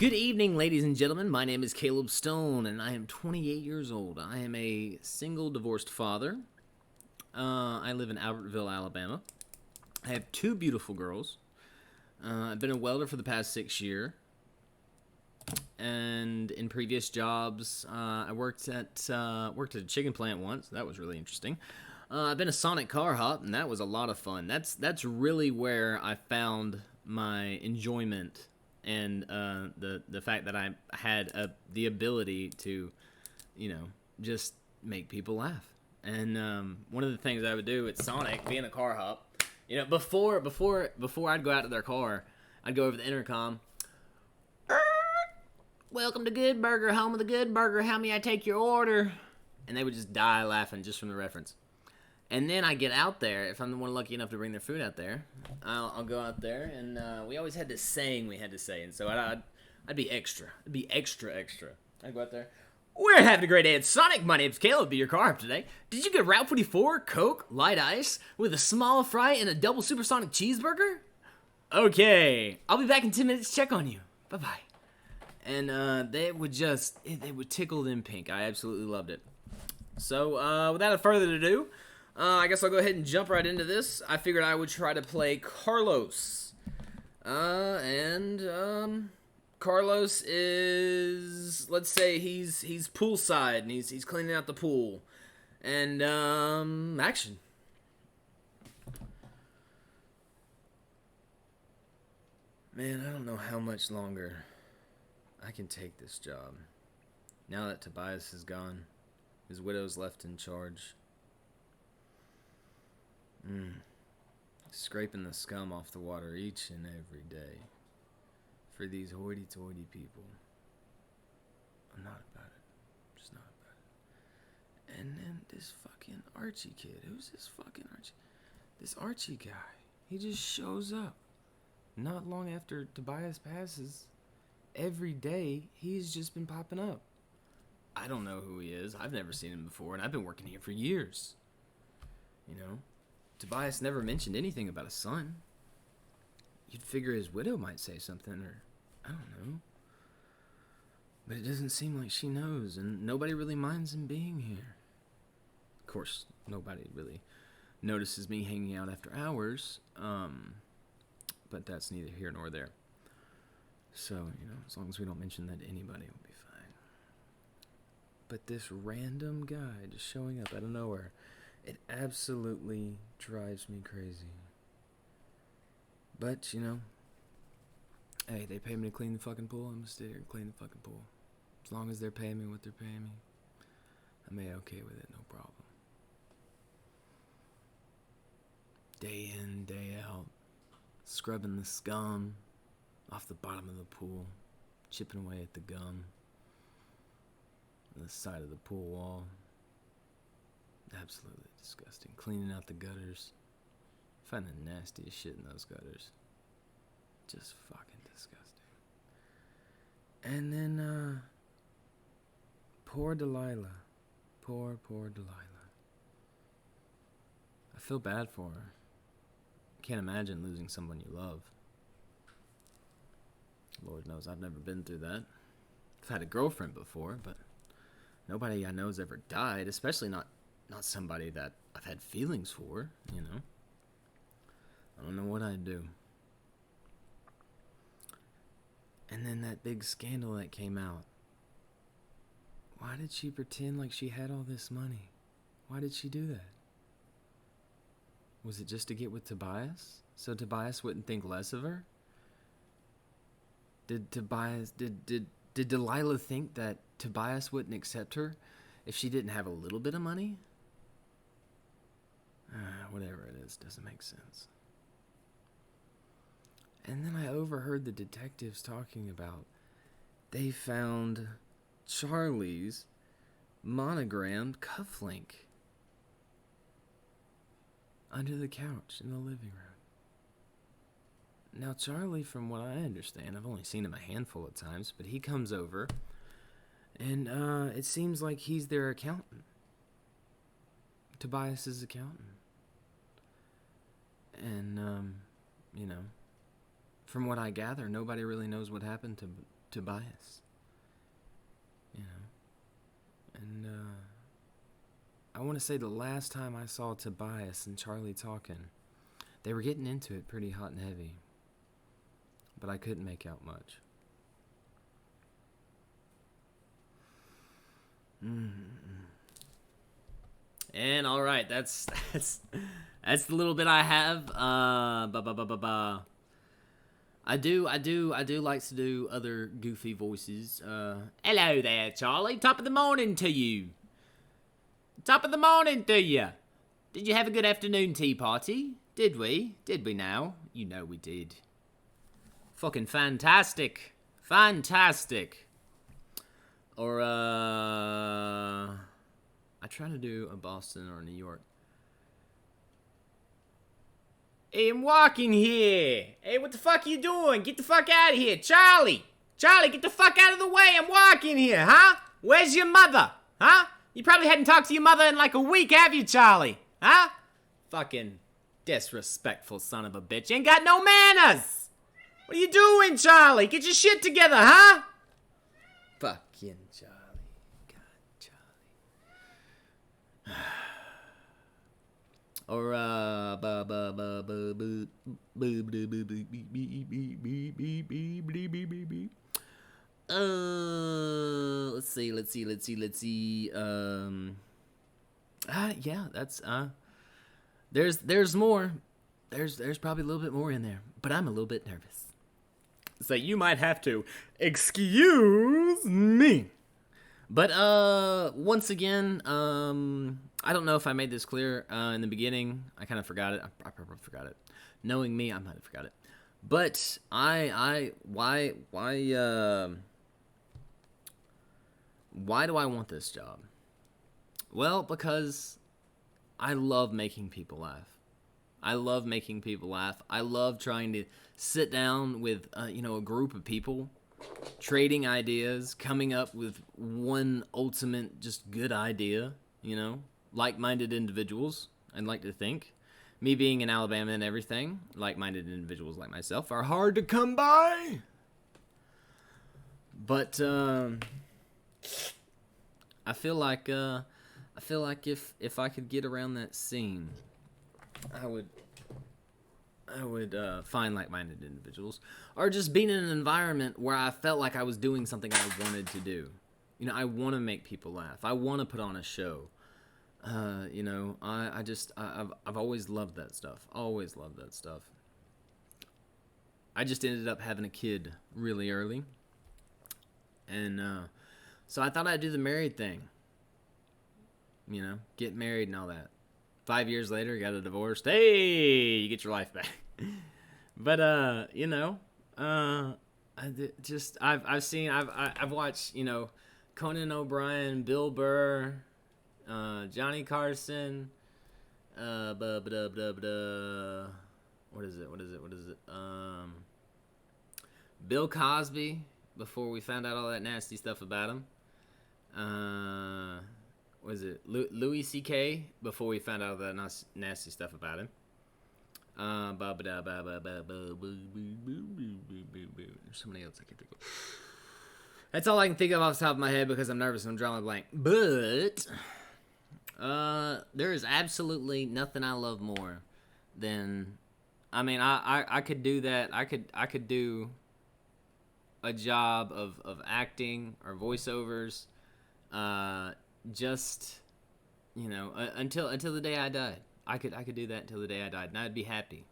Good evening, ladies and gentlemen. My name is Caleb Stone, and I am 28 years old. I am a single divorced father. I live in Albertville, Alabama. I have two beautiful girls. I've been a welder for the past 6 years. And in previous jobs, I worked at a chicken plant once. That was really interesting. I've been a Sonic car hop, and that was a lot of fun. That's really where I found my enjoyment and the fact that I had the ability to, just make people laugh. And one of the things I would do at Sonic, being a car hop, before I'd go out to their car, I'd go over the intercom. Welcome to Good Burger, home of the Good Burger. How may I take your order? And they would just die laughing just from the reference. And then I get out there, if I'm the one lucky enough to bring their food out there, I'll go out there, and we always had this saying we had to say, and so I'd be extra. I'd be extra. I'd go out there. We're having a great day at Sonic. My name's Caleb. Be your car up today. Did you get Route 44, Coke, light ice, with a small fry and a double supersonic cheeseburger? Okay, I'll be back in 10 minutes to check on you. Bye-bye. And they would tickle them pink. I absolutely loved it. So, without further ado, I guess I'll go ahead and jump right into this. I figured I would try to play Carlos. Carlos is, let's say he's poolside and he's cleaning out the pool. And action. Man, I don't know how much longer I can take this job. Now that Tobias is gone, his widow's left in charge. Scraping the scum off the water each and every day for these hoity-toity people. I'm not about it. I'm just not about it. And then this fucking Archie kid. Who's this fucking Archie? This Archie guy. He just shows up. Not long after Tobias passes, every day he's just been popping up. I don't know who he is. I've never seen him before, and I've been working here for years. Tobias never mentioned anything about a son. You'd figure his widow might say something, or I don't know. But it doesn't seem like she knows, and nobody really minds him being here. Of course, nobody really notices me hanging out after hours, but that's neither here nor there. So, as long as we don't mention that to anybody, we'll be fine. But this random guy just showing up out of nowhere, it absolutely drives me crazy. But, hey, they pay me to clean the fucking pool. I'm gonna stay here and clean the fucking pool. As long as they're paying me what they're paying me, I'm okay with it, no problem. Day in, day out, scrubbing the scum off the bottom of the pool, chipping away at the gum on the side of the pool wall. Absolutely disgusting. Cleaning out the gutters. I find the nastiest shit in those gutters. Just fucking disgusting. And then, poor Delilah. Poor Delilah. I feel bad for her. Can't imagine losing someone you love. Lord knows I've never been through that. I've had a girlfriend before, but nobody I know's ever died, especially not somebody that I've had feelings for, I don't know what I'd do. And then that big scandal that came out. Why did she pretend like she had all this money? Why did she do that? Was it just to get with Tobias? So Tobias wouldn't think less of her? Did Delilah think that Tobias wouldn't accept her if she didn't have a little bit of money? Whatever it is, doesn't make sense. And then I overheard the detectives talking about they found Charlie's monogrammed cufflink under the couch in the living room. Now, Charlie, from what I understand, I've only seen him a handful of times, but he comes over, and it seems like he's their accountant. Tobias's accountant. And, from what I gather, nobody really knows what happened Tobias. You know, and I want to say the last time I saw Tobias and Charlie talking, they were getting into it pretty hot and heavy, but I couldn't make out much. And all right, that's the little bit I have. I do like to do other goofy voices. Hello there, Charlie. Top of the morning to you. Top of the morning to you. Did you have a good afternoon tea party? Did we? Did we now? You know we did. Fucking fantastic. Fantastic. Or, I try to do a Boston or a New York. Hey, I'm walking here. Hey, what the fuck are you doing? Get the fuck out of here. Charlie! Charlie, get the fuck out of the way. I'm walking here, huh? Where's your mother? Huh? You probably hadn't talked to your mother in like a week, have you, Charlie? Huh? Fucking disrespectful son of a bitch. You ain't got no manners! What are you doing, Charlie? Get your shit together, huh? Fucking Charlie. God, Charlie. Or, let's see. Yeah, that's, there's more. There's probably a little bit more in there, but I'm a little bit nervous. So you might have to excuse me. But, once again, I don't know if I made this clear, in the beginning. I kind of forgot it. I probably forgot it. Knowing me, I might have forgot it. But, why do I want this job? Well, because I love making people laugh. I love making people laugh. I love trying to sit down with, a group of people, trading ideas, coming up with one ultimate just good idea, like-minded individuals, I'd like to think. Me being in Alabama and everything, like-minded individuals like myself are hard to come by. But, I feel like if I could get around that scene, I would find like-minded individuals, or just being in an environment where I felt like I was doing something I wanted to do. I want to make people laugh. I want to put on a show. I've always loved that stuff. Always loved that stuff. I just ended up having a kid really early, and so I thought I'd do the married thing. Get married and all that. 5 years later, got a divorce. Hey, you get your life back. But I've watched Conan O'Brien, Bill Burr, Johnny Carson, what is it? Bill Cosby, before we found out all that nasty stuff about him. Was it Louis C.K. before we found out that nasty stuff about him? There's somebody else I can think of. That's all I can think of off the top of my head because I'm nervous and I'm drawing a blank. But there is absolutely nothing I love more than, I could do that. I could do a job of acting or voiceovers, until the day I died. I could do that until the day I died, and I'd be happy.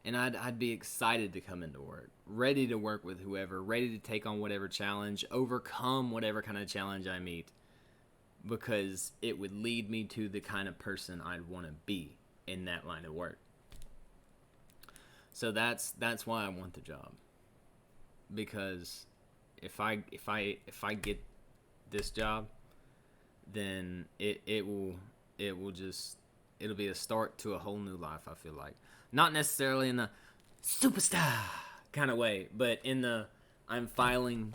And I'd be excited to come into work, ready to work with whoever, ready to take on whatever challenge, overcome whatever kind of challenge I meet, because it would lead me to the kind of person I'd want to be in that line of work. So that's why I want the job, because if I get this job, then it'll be a start to a whole new life. I feel like, not necessarily in the superstar kind of way, but in the I'm finally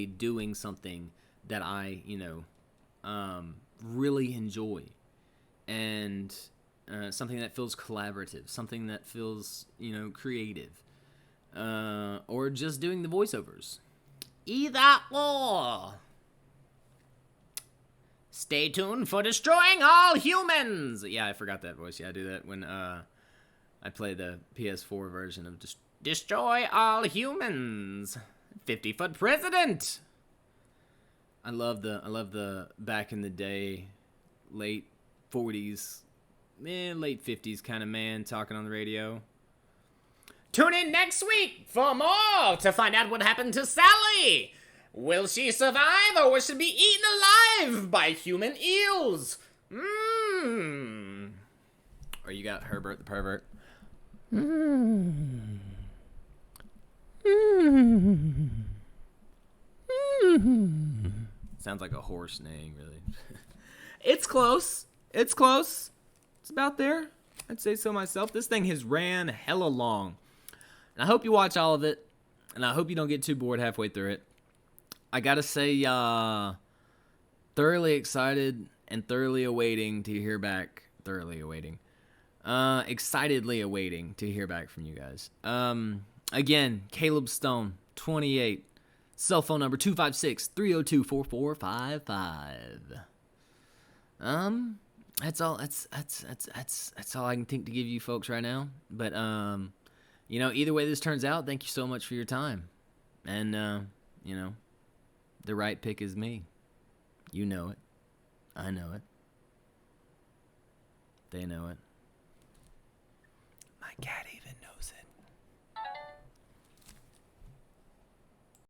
doing something that I really enjoy, and something that feels collaborative, something that feels creative. or just doing the voiceovers. Either or. Stay tuned for Destroying All Humans. Yeah, I forgot that voice. Yeah, I do that when I play the PS4 version of Destroy All Humans. 50-foot president. I love the back in the day, late 40s, late 50s kind of man talking on the radio. Tune in next week for more to find out what happened to Sally. Will she survive or will she be eaten alive by human eels? Or you got Herbert the pervert. Sounds like a horse neighing, really. It's close. It's close. It's about there. I'd say so myself. This thing has ran hella long. And I hope you watch all of it. And I hope you don't get too bored halfway through it. I gotta say, thoroughly excited and thoroughly awaiting to hear back. Excitedly awaiting to hear back from you guys. Again, Caleb Stone, 28. Cell phone number 256-302-4455. That's all I can think to give you folks right now. But either way this turns out, thank you so much for your time. And the right pick is me. You know it. I know it. They know it. My cat eater.